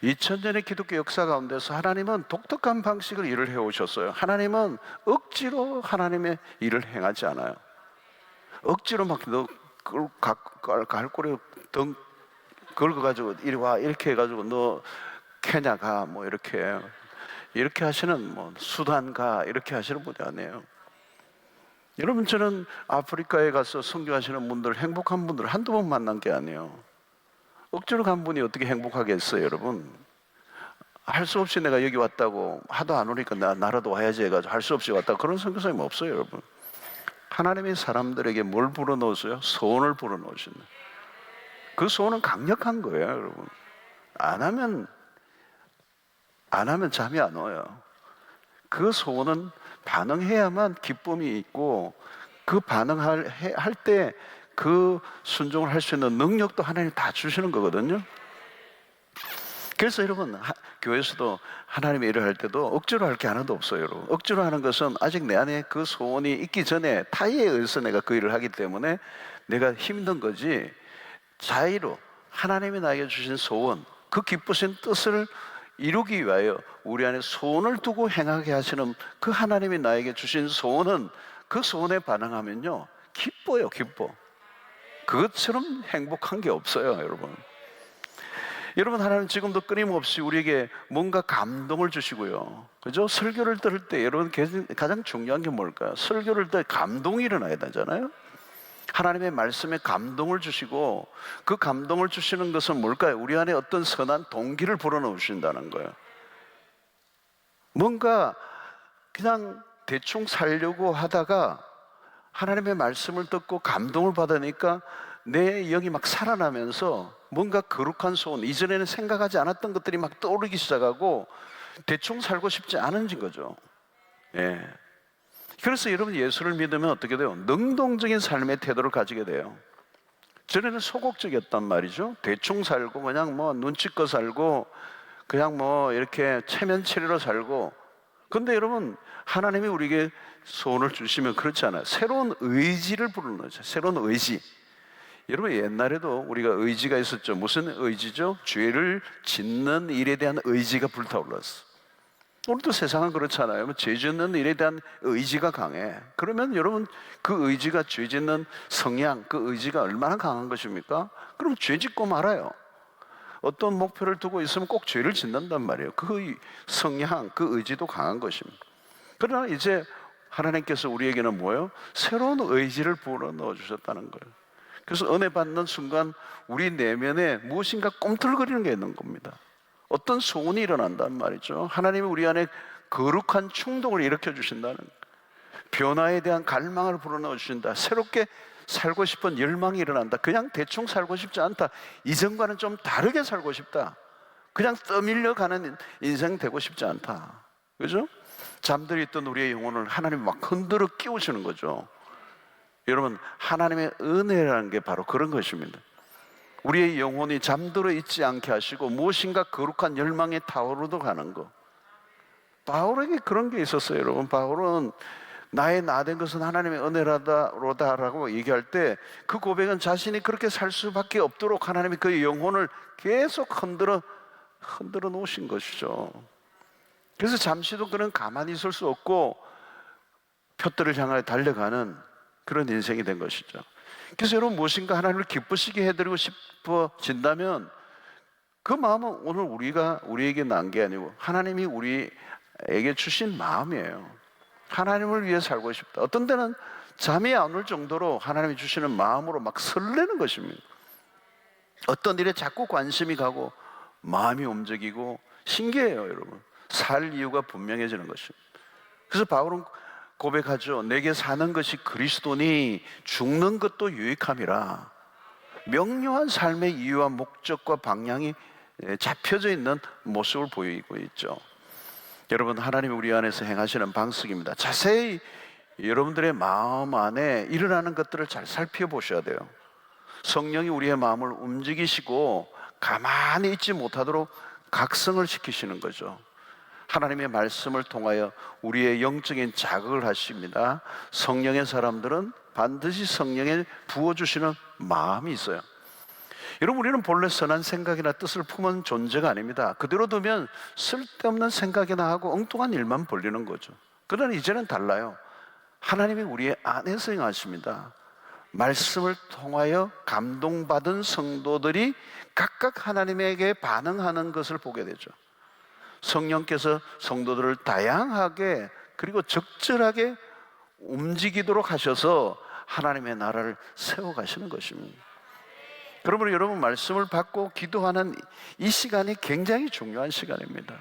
2000년의 기독교 역사 가운데서 하나님은 독특한 방식으로 일을 해오셨어요. 하나님은 억지로 하나님의 일을 행하지 않아요. 억지로 막 너 갈고리 등 긁어가지고 이리 와 이렇게 해가지고 너 케냐 가 뭐 이렇게 하시는 뭐 수단 가 이렇게 하시는 분이 아니에요. 여러분, 저는 아프리카에 가서 선교하시는 분들, 행복한 분들 한두 번 만난 게 아니에요. 억지로 간 분이 어떻게 행복하겠어요, 여러분? 할 수 없이 내가 여기 왔다고, 하도 안 오니까 나라도 와야지 해가지고 할 수 없이 왔다고, 그런 선교사님 없어요, 여러분. 하나님이 사람들에게 뭘 불어넣었어요? 소원을 불어넣으신다. 그 소원은 강력한 거예요, 여러분. 안 하면 잠이 안 와요. 그 소원은 반응해야만 기쁨이 있고, 그 반응할 때 그 순종을 할 수 있는 능력도 하나님 다 주시는 거거든요. 그래서 여러분, 교회에서도 하나님의 일을 할 때도 억지로 할 게 하나도 없어요, 여러분. 억지로 하는 것은 아직 내 안에 그 소원이 있기 전에 타의에 의해서 내가 그 일을 하기 때문에 내가 힘든 거지, 자의로 하나님이 나에게 주신 소원, 그 기쁘신 뜻을 이루기 위하여 우리 안에 소원을 두고 행하게 하시는 그 하나님이 나에게 주신 소원은, 그 소원에 반응하면요 기뻐요, 기뻐. 그것처럼 행복한 게 없어요, 여러분. 여러분, 하나님 지금도 끊임없이 우리에게 뭔가 감동을 주시고요, 그죠? 설교를 들을 때 여러분 가장 중요한 게 뭘까요? 설교를 때 감동이 일어나야 되잖아요. 하나님의 말씀에 감동을 주시고, 그 감동을 주시는 것은 뭘까요? 우리 안에 어떤 선한 동기를 불어넣으신다는 거예요. 뭔가 그냥 대충 살려고 하다가 하나님의 말씀을 듣고 감동을 받으니까 내 영이 막 살아나면서 뭔가 거룩한 소원, 이전에는 생각하지 않았던 것들이 막 떠오르기 시작하고 대충 살고 싶지 않은 거죠. 예. 그래서 여러분, 예수를 믿으면 어떻게 돼요? 능동적인 삶의 태도를 가지게 돼요. 전에는 소극적이었단 말이죠. 대충 살고 그냥 뭐 눈치껏 살고 그냥 뭐 이렇게 체면체리로 살고. 근데 여러분, 하나님이 우리에게 소원을 주시면 그렇지 않아요. 새로운 의지를 불어넣죠. 새로운 의지. 여러분, 옛날에도 우리가 의지가 있었죠. 무슨 의지죠? 죄를 짓는 일에 대한 의지가 불타올랐어. 오늘도 세상은 그렇잖아요. 죄 짓는 일에 대한 의지가 강해. 그러면 여러분, 그 의지가, 죄 짓는 성향, 그 의지가 얼마나 강한 것입니까? 그럼 죄 짓고 말아요. 어떤 목표를 두고 있으면 꼭 죄를 짓는단 말이에요. 그 성향, 그 의지도 강한 것입니다. 그러나 이제 하나님께서 우리에게는 뭐예요? 새로운 의지를 불어넣어 주셨다는 거예요. 그래서 은혜 받는 순간 우리 내면에 무엇인가 꿈틀거리는 게 있는 겁니다. 어떤 소원이 일어난단 말이죠. 하나님이 우리 안에 거룩한 충동을 일으켜 주신다는, 변화에 대한 갈망을 불어넣어 주신다. 새롭게 살고 싶은 열망이 일어난다. 그냥 대충 살고 싶지 않다. 이전과는 좀 다르게 살고 싶다. 그냥 떠밀려 가는 인생 되고 싶지 않다. 그죠? 잠들어 있던 우리의 영혼을 하나님이 막 흔들어 끼우시는 거죠. 여러분, 하나님의 은혜라는 게 바로 그런 것입니다. 우리의 영혼이 잠들어 있지 않게 하시고 무엇인가 거룩한 열망에 타오르도 가는 거. 바울에게 그런 게 있었어요. 여러분, 바울은 나의 나된 것은 하나님의 은혜로다라고 얘기할 때 그 고백은 자신이 그렇게 살 수밖에 없도록 하나님이 그의 영혼을 계속 흔들어 놓으신 것이죠. 그래서 잠시도 그는 가만히 있을 수 없고 표대를 향하여 달려가는 그런 인생이 된 것이죠. 그래서 여러분, 무엇인가 하나님을 기쁘시게 해드리고 싶어진다면 그 마음은 오늘 우리에게 난 게 아니고 하나님이 우리에게 주신 마음이에요. 하나님을 위해 살고 싶다. 어떤 때는 잠이 안 올 정도로 하나님이 주시는 마음으로 막 설레는 것입니다. 어떤 일에 자꾸 관심이 가고 마음이 움직이고 신기해요. 여러분, 살 이유가 분명해지는 것입니다. 그래서 바울은 고백하죠. 내게 사는 것이 그리스도니 죽는 것도 유익함이라. 명료한 삶의 이유와 목적과 방향이 잡혀져 있는 모습을 보이고 있죠. 여러분, 하나님이 우리 안에서 행하시는 방식입니다. 자세히 여러분들의 마음 안에 일어나는 것들을 잘 살펴보셔야 돼요. 성령이 우리의 마음을 움직이시고 가만히 있지 못하도록 각성을 시키시는 거죠. 하나님의 말씀을 통하여 우리의 영적인 자극을 하십니다. 성령의 사람들은 반드시 성령에 부어주시는 마음이 있어요. 여러분, 우리는 본래 선한 생각이나 뜻을 품은 존재가 아닙니다. 그대로 두면 쓸데없는 생각이나 하고 엉뚱한 일만 벌리는 거죠. 그러나 이제는 달라요. 하나님이 우리 안에서 행하십니다. 말씀을 통하여 감동받은 성도들이 각각 하나님에게 반응하는 것을 보게 되죠. 성령께서 성도들을 다양하게 그리고 적절하게 움직이도록 하셔서 하나님의 나라를 세워가시는 것입니다. 그러므로 여러분, 말씀을 받고 기도하는 이 시간이 굉장히 중요한 시간입니다.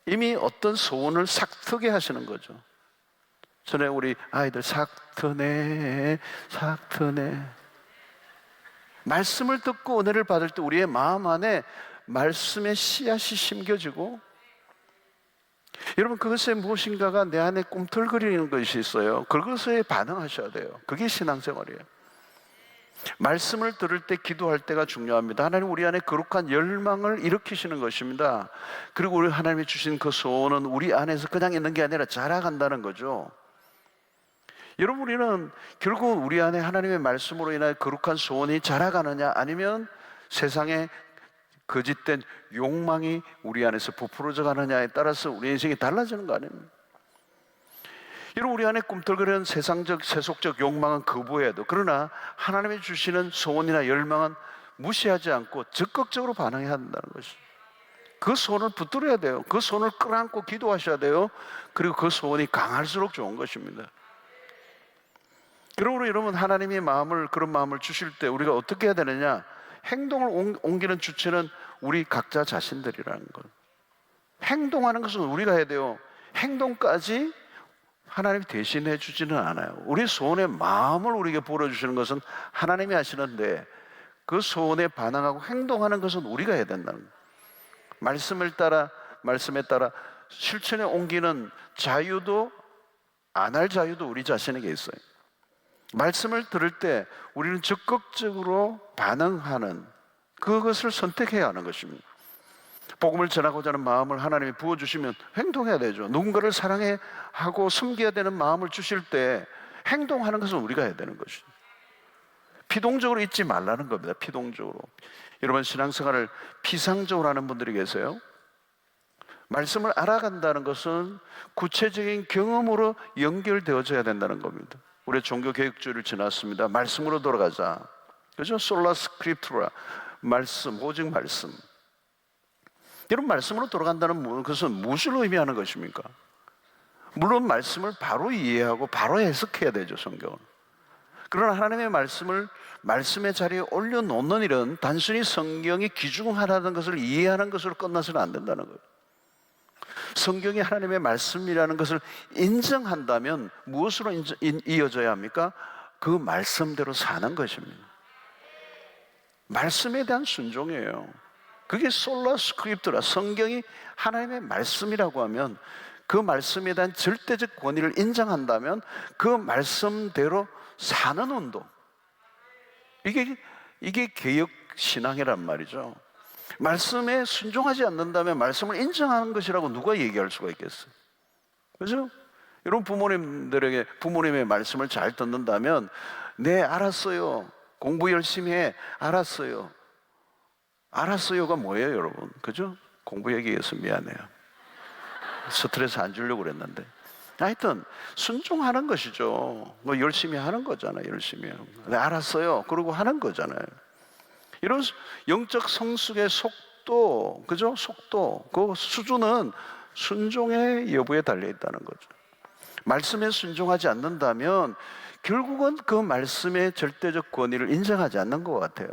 이미 어떤 소원을 삭트게 하시는 거죠. 전에 우리 아이들 삭트네 말씀을 듣고 은혜를 받을 때 우리의 마음 안에 말씀의 씨앗이 심겨지고, 여러분, 그것에 무엇인가가 내 안에 꿈틀거리는 것이 있어요. 그것에 반응하셔야 돼요. 그게 신앙생활이에요. 말씀을 들을 때, 기도할 때가 중요합니다. 하나님 우리 안에 거룩한 열망을 일으키시는 것입니다. 그리고 우리 하나님이 주신 그 소원은 우리 안에서 그냥 있는 게 아니라 자라간다는 거죠. 여러분, 우리는 결국 우리 안에 하나님의 말씀으로 인하여 거룩한 소원이 자라가느냐, 아니면 세상에 거짓된 욕망이 우리 안에서 부풀어져 가느냐에 따라서 우리 인생이 달라지는 거 아닙니까? 여러분, 우리 안에 꿈틀거리는 세상적, 세속적 욕망은 거부해야 돼요. 그러나 하나님이 주시는 소원이나 열망은 무시하지 않고 적극적으로 반응해야 한다는 것이죠. 그 소원을 붙들어야 돼요. 그 소원을 끌어안고 기도하셔야 돼요. 그리고 그 소원이 강할수록 좋은 것입니다. 그러므로 여러분, 하나님의 마음을, 그런 마음을 주실 때 우리가 어떻게 해야 되느냐? 행동을 옮기는 주체는 우리 각자 자신들이라는 것. 행동하는 것은 우리가 해야 돼요. 행동까지 하나님이 대신해 주지는 않아요. 우리 소원의 마음을 우리에게 부어주시는 것은 하나님이 하시는데, 그 소원에 반응하고 행동하는 것은 우리가 해야 된다는 거예요. 말씀에 따라 실천에 옮기는 자유도, 안 할 자유도 우리 자신에게 있어요. 말씀을 들을 때 우리는 적극적으로 반응하는 그것을 선택해야 하는 것입니다. 복음을 전하고자 하는 마음을 하나님이 부어주시면 행동해야 되죠. 누군가를 사랑해 하고 섬겨야 되는 마음을 주실 때 행동하는 것은 우리가 해야 되는 것이죠. 피동적으로 있지 말라는 겁니다. 피동적으로. 여러분, 신앙생활을 피상적으로 하는 분들이 계세요. 말씀을 알아간다는 것은 구체적인 경험으로 연결되어져야 된다는 겁니다. 우리 종교개혁주의를 지났습니다. 말씀으로 돌아가자. 그죠? 솔라 스크립투라. 말씀, 오직 말씀. 여러분, 말씀으로 돌아간다는 것은 무엇을 의미하는 것입니까? 물론 말씀을 바로 이해하고 바로 해석해야 되죠, 성경은. 그러나 하나님의 말씀을 말씀의 자리에 올려놓는 일은 단순히 성경이 기중하라는 것을 이해하는 것으로 끝나서는 안 된다는 거예요. 성경이 하나님의 말씀이라는 것을 인정한다면 무엇으로 이어져야 합니까? 그 말씀대로 사는 것입니다. 말씀에 대한 순종이에요. 그게 솔라 스크립트라, 성경이 하나님의 말씀이라고 하면 그 말씀에 대한 절대적 권위를 인정한다면 그 말씀대로 사는 운동, 이게 개혁 신앙이란 말이죠. 말씀에 순종하지 않는다면 말씀을 인정하는 것이라고 누가 얘기할 수가 있겠어요? 그렇죠? 여러분 부모님들에게 부모님의 말씀을 잘 듣는다면 네 알았어요, 공부 열심히 해, 알았어요. 알았어요가 뭐예요 여러분? 그죠? 공부 얘기해서 미안해요. 스트레스 안 주려고 그랬는데 하여튼 순종하는 것이죠. 뭐 열심히 하는 거잖아요. 열심히 네, 알았어요 그러고 하는 거잖아요. 이런 영적 성숙의 속도, 그죠? 속도, 그 수준은 순종의 여부에 달려 있다는 거죠. 말씀에 순종하지 않는다면 결국은 그 말씀의 절대적 권위를 인정하지 않는 것 같아요.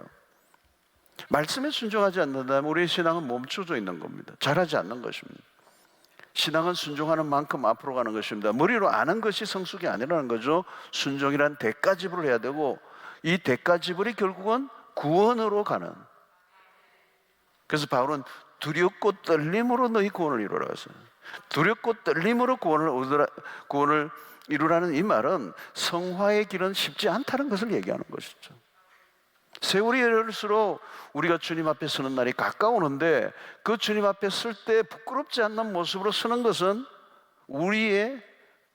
말씀에 순종하지 않는다면 우리의 신앙은 멈춰져 있는 겁니다. 자라지 않는 것입니다. 신앙은 순종하는 만큼 앞으로 가는 것입니다. 머리로 아는 것이 성숙이 아니라는 거죠. 순종이란 대가지불을 해야 되고 이 대가지불이 결국은 구원으로 가는. 그래서 바울은 두렵고 떨림으로 너희 구원을 이루라 했어요. 두렵고 떨림으로 구원을 이루라는 이 말은 성화의 길은 쉽지 않다는 것을 얘기하는 것이죠. 세월이 이럴수록 우리가 주님 앞에 서는 날이 가까우는데 그 주님 앞에 설 때 부끄럽지 않는 모습으로 서는 것은 우리의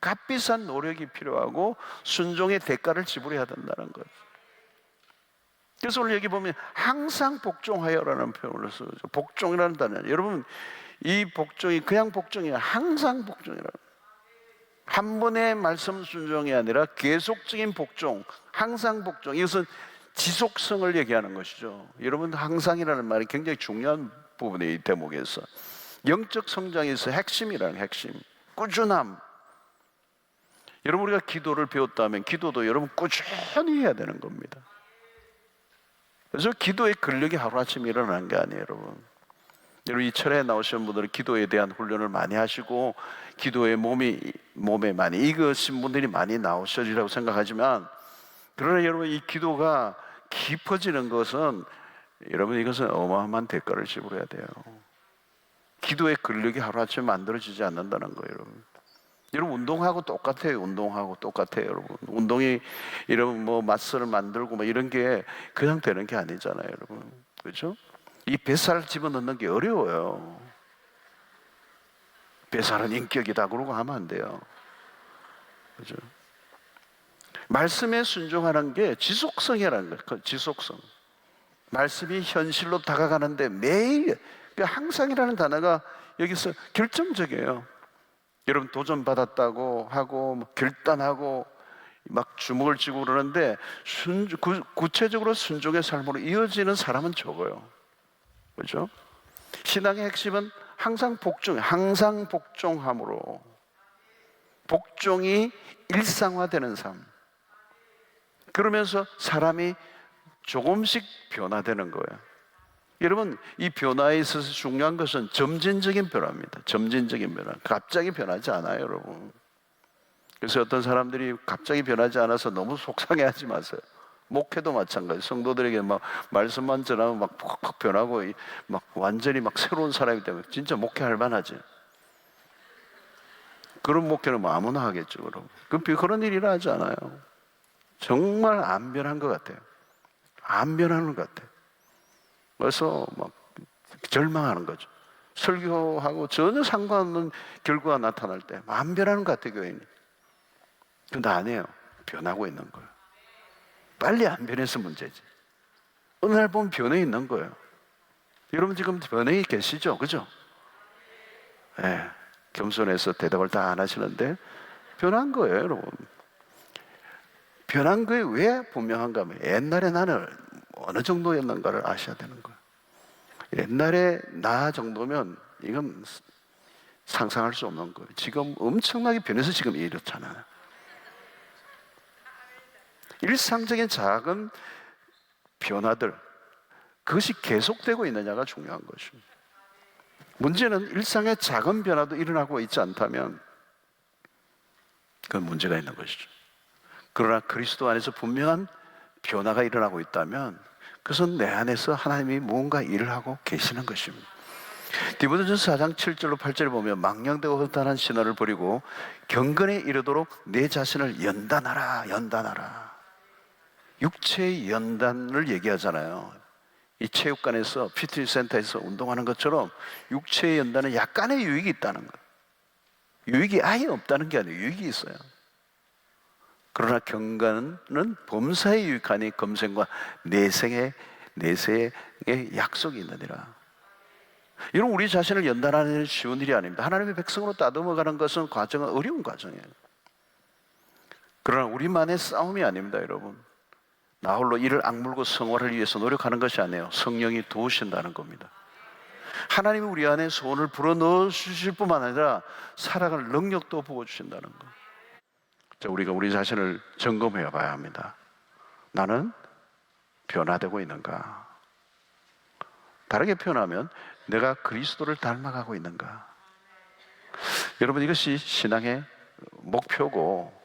값비싼 노력이 필요하고 순종의 대가를 지불해야 된다는 거죠. 그래서 오늘 여기 보면 항상 복종하여라는 표현을 써요. 복종이라는 단어. 여러분 이 복종이 그냥 복종이 아니라 항상 복종이라는, 한 번의 말씀 순종이 아니라 계속적인 복종, 항상 복종. 이것은 지속성을 얘기하는 것이죠. 여러분 항상이라는 말이 굉장히 중요한 부분이 이 대목에서 영적 성장에서 핵심이라는 핵심, 꾸준함. 여러분 우리가 기도를 배웠다면 기도도 여러분 꾸준히 해야 되는 겁니다. 그래서 기도의 근력이 하루아침에 일어나는 게 아니에요 여러분. 여러분 이 철회에 나오시는 분들은 기도에 대한 훈련을 많이 하시고 기도에 몸에 많이 익으신 분들이 많이 나오시리라고 생각하지만, 그러나 여러분 이 기도가 깊어지는 것은 여러분 이것은 어마어마한 대가를 지불해야 돼요. 기도의 근력이 하루아침에 만들어지지 않는다는 거예요 여러분. 여러분 운동하고 똑같아요. 운동하고 똑같아요 여러분. 운동이 이런 뭐 마스를 만들고 뭐 이런 게 그냥 되는 게 아니잖아요 여러분. 그렇죠? 이 뱃살 집어넣는 게 어려워요. 뱃살은 인격이다 그러고 하면 안 돼요. 그렇죠? 말씀에 순종하는 게 지속성이라는 거예요. 그 지속성. 말씀이 현실로 다가가는데 매일, 항상이라는 단어가 여기서 결정적이에요. 여러분 도전받았다고 하고 결단하고 막 주먹을 쥐고 그러는데 구체적으로 순종의 삶으로 이어지는 사람은 적어요. 그렇죠? 신앙의 핵심은 항상 복종함으로 복종이 일상화되는 삶. 그러면서 사람이 조금씩 변화되는 거예요. 여러분 이 변화에 있어서 중요한 것은 점진적인 변화입니다. 점진적인 변화. 갑자기 변하지 않아요 여러분. 그래서 어떤 사람들이 갑자기 변하지 않아서 너무 속상해하지 마세요. 목회도 마찬가지. 성도들에게 막 말씀만 전하면 막 팍팍 변하고 막 완전히 막 새로운 사람이 되면 진짜 목회할 만하지. 그런 목회는 뭐 아무나 하겠죠 그럼. 그런 일이 일어나지 않아요. 정말 안 변한 것 같아요. 안 변하는 것 같아요. 그래서 막 절망하는 거죠. 설교하고 전혀 상관없는 결과가 나타날 때 안 변하는 것 같아요 교인이. 근데 아니에요. 변하고 있는 거예요. 빨리 안 변해서 문제지. 어느 날 보면 변해 있는 거예요. 여러분 지금 변해 계시죠? 그죠? 네. 겸손해서 대답을 다 안 하시는데 변한 거예요 여러분. 변한 거에 왜 분명한가 하면 옛날에 나는 어느 정도였는가를 아셔야 되는 거예요. 옛날에 나 정도면 이건 상상할 수 없는 거예요. 지금 엄청나게 변해서 지금 이렇잖아요. 일상적인 작은 변화들, 그것이 계속되고 있느냐가 중요한 것입니다. 문제는 일상의 작은 변화도 일어나고 있지 않다면 그건 문제가 있는 것이죠. 그러나 그리스도 안에서 분명한 변화가 일어나고 있다면 그것은 내 안에서 하나님이 무언가 일을 하고 계시는 것입니다. 디모데전서 4장 7절로 8절에 보면 망령되고 허탄한 신화를 버리고 경건에 이르도록 내 자신을 연단하라, 연단하라. 육체의 연단을 얘기하잖아요. 이 체육관에서 피트니스 센터에서 운동하는 것처럼 육체의 연단은 약간의 유익이 있다는 거예요. 유익이 아예 없다는 게 아니에요. 유익이 있어요. 그러나 경건은 범사에 유익하니 검생과 내세의 약속이 있느니라. 여러분, 우리 자신을 연단하는 일은 쉬운 일이 아닙니다. 하나님의 백성으로 따듬어가는 것은 과정은 어려운 과정이에요. 그러나 우리만의 싸움이 아닙니다, 여러분. 나 홀로 이를 악물고 성화를 위해서 노력하는 것이 아니에요. 성령이 도우신다는 겁니다. 하나님이 우리 안에 소원을 불어넣어 주실 뿐만 아니라 살아갈 능력도 부어주신다는 것. 자, 우리가 우리 자신을 점검해 봐야 합니다. 나는 변화되고 있는가? 다르게 표현하면 내가 그리스도를 닮아가고 있는가? 여러분, 이것이 신앙의 목표고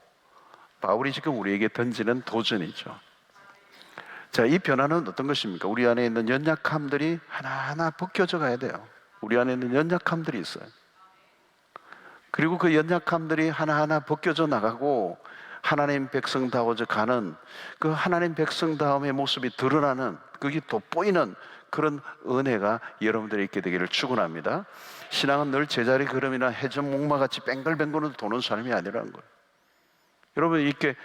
바울이 지금 우리에게 던지는 도전이죠. 자, 이 변화는 어떤 것입니까? 우리 안에 있는 연약함들이 하나하나 벗겨져 가야 돼요. 우리 안에 있는 연약함들이 있어요. 그리고 그 연약함들이 하나하나 벗겨져 나가고 하나님 백성다워져 가는 그 하나님 백성다움의 모습이 드러나는, 그게 돋보이는 그런 은혜가 여러분들이 있게 되기를 축원합니다. 신앙은 늘 제자리 걸음이나 해전 목마같이 뱅글뱅글 도는 삶이 아니라는 거예요. 여러분, 이렇게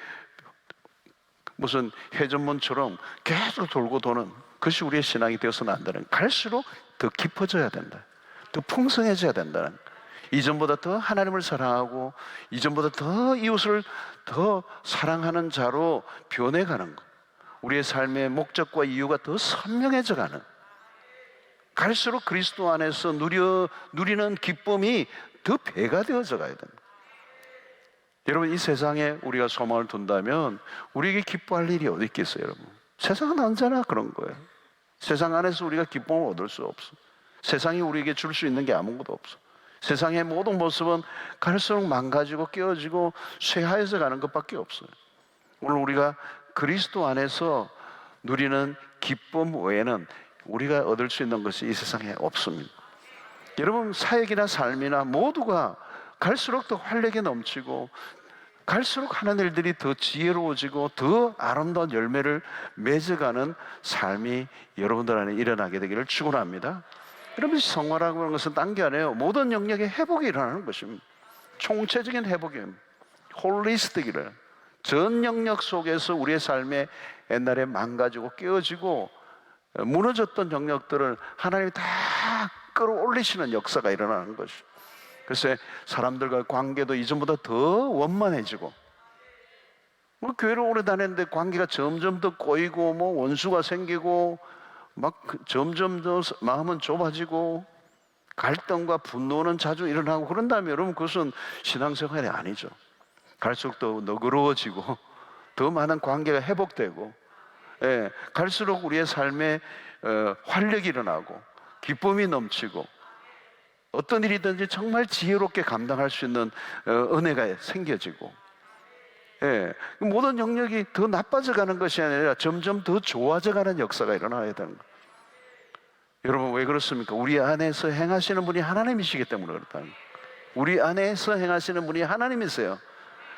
무슨 회전문처럼 계속 돌고 도는 그것이 우리의 신앙이 되어서는 안 되는, 갈수록 더 깊어져야 된다, 더 풍성해져야 된다는, 이전보다 더 하나님을 사랑하고 이전보다 더 이웃을 더 사랑하는 자로 변해가는 것, 우리의 삶의 목적과 이유가 더 선명해져가는, 갈수록 그리스도 안에서 누리는 기쁨이 더 배가 되어져 가야 됩니다. 여러분, 이 세상에 우리가 소망을 둔다면 우리에게 기뻐할 일이 어디 있겠어요, 여러분? 세상은 언제나 그런 거예요. 세상 안에서 우리가 기쁨을 얻을 수 없어. 세상이 우리에게 줄 수 있는 게 아무것도 없어. 세상의 모든 모습은 갈수록 망가지고 깨어지고 쇠하여져 가는 것밖에 없어요. 오늘 우리가 그리스도 안에서 누리는 기쁨 외에는 우리가 얻을 수 있는 것이 이 세상에 없습니다. 여러분, 사역이나 삶이나 모두가 갈수록 더 활력이 넘치고 갈수록 하는 일들이 더 지혜로워지고 더 아름다운 열매를 맺어가는 삶이 여러분들 안에 일어나게 되기를 축원합니다. 여러분, 성화라고 하는 것은 딴 게 아니에요. 모든 영역의 회복이 일어나는 것입니다. 총체적인 회복입니다. 홀리스틱이래요. 전 영역 속에서 우리의 삶에 옛날에 망가지고 깨어지고 무너졌던 영역들을 하나님이 다 끌어올리시는 역사가 일어나는 것이죠. 글쎄, 사람들과 관계도 이전보다 더 원만해지고, 우리 교회를 오래 다녔는데 관계가 점점 더 꼬이고 원수가 생기고 막 점점 더 마음은 좁아지고 갈등과 분노는 자주 일어나고 그런다면 여러분, 그것은 신앙생활이 아니죠. 갈수록 더 너그러워지고 더 많은 관계가 회복되고, 갈수록 우리의 삶에 활력이 일어나고 기쁨이 넘치고 어떤 일이든지 정말 지혜롭게 감당할 수 있는 은혜가 생겨지고, 모든 영역이 더 나빠져가는 것이 아니라 점점 더 좋아져가는 역사가 일어나야 되는 거예요. 여러분, 왜 그렇습니까? 우리 안에서 행하시는 분이 하나님이시기 때문에 그렇다는 거예요. 우리 안에서 행하시는 분이 하나님이세요.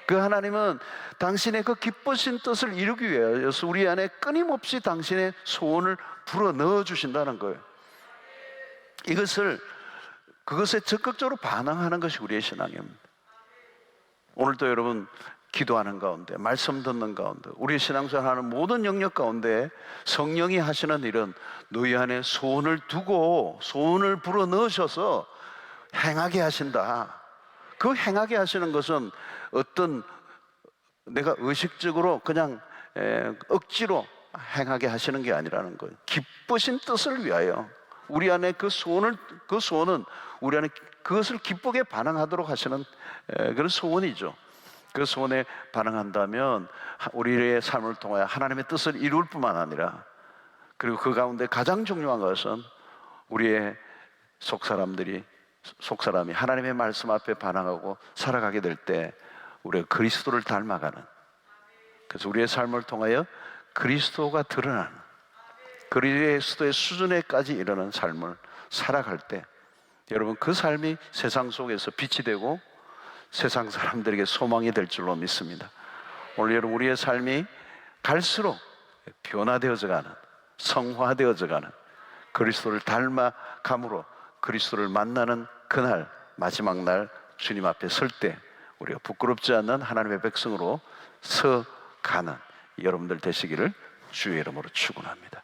그 하나님은 당신의 그 기쁘신 뜻을 이루기 위해서 우리 안에 끊임없이 당신의 소원을 불어 넣어 주신다는 거예요. 그것에 적극적으로 반응하는 것이 우리의 신앙입니다. 오늘도 여러분, 기도하는 가운데, 말씀 듣는 가운데, 우리의 신앙생활하는 모든 영역 가운데 성령이 하시는 일은 너희 안에 소원을 두고 소원을 불어 넣으셔서 행하게 하신다. 그 행하게 하시는 것은 어떤 내가 의식적으로 그냥 억지로 행하게 하시는 게 아니라는 거예요. 기쁘신 뜻을 위하여 우리 안에 그 소원은 우리 안에 그것을 기쁘게 반응하도록 하시는 그런 소원이죠. 그 소원에 반응한다면 우리의 삶을 통하여 하나님의 뜻을 이룰 뿐만 아니라, 그리고 그 가운데 가장 중요한 것은 우리의 속사람이 하나님의 말씀 앞에 반응하고 살아가게 될 때 우리가 그리스도를 닮아가는, 그래서 우리의 삶을 통하여 그리스도가 드러나는, 그리스도의 수준에까지 이르는 삶을 살아갈 때, 여러분 그 삶이 세상 속에서 빛이 되고 세상 사람들에게 소망이 될 줄로 믿습니다. 오늘 여러분, 우리의 삶이 갈수록 변화되어져 가는, 성화되어져 가는, 그리스도를 닮아감으로 그리스도를 만나는 그날, 마지막 날 주님 앞에 설 때 우리가 부끄럽지 않는 하나님의 백성으로 서가는 여러분들 되시기를 주의 이름으로 축원합니다.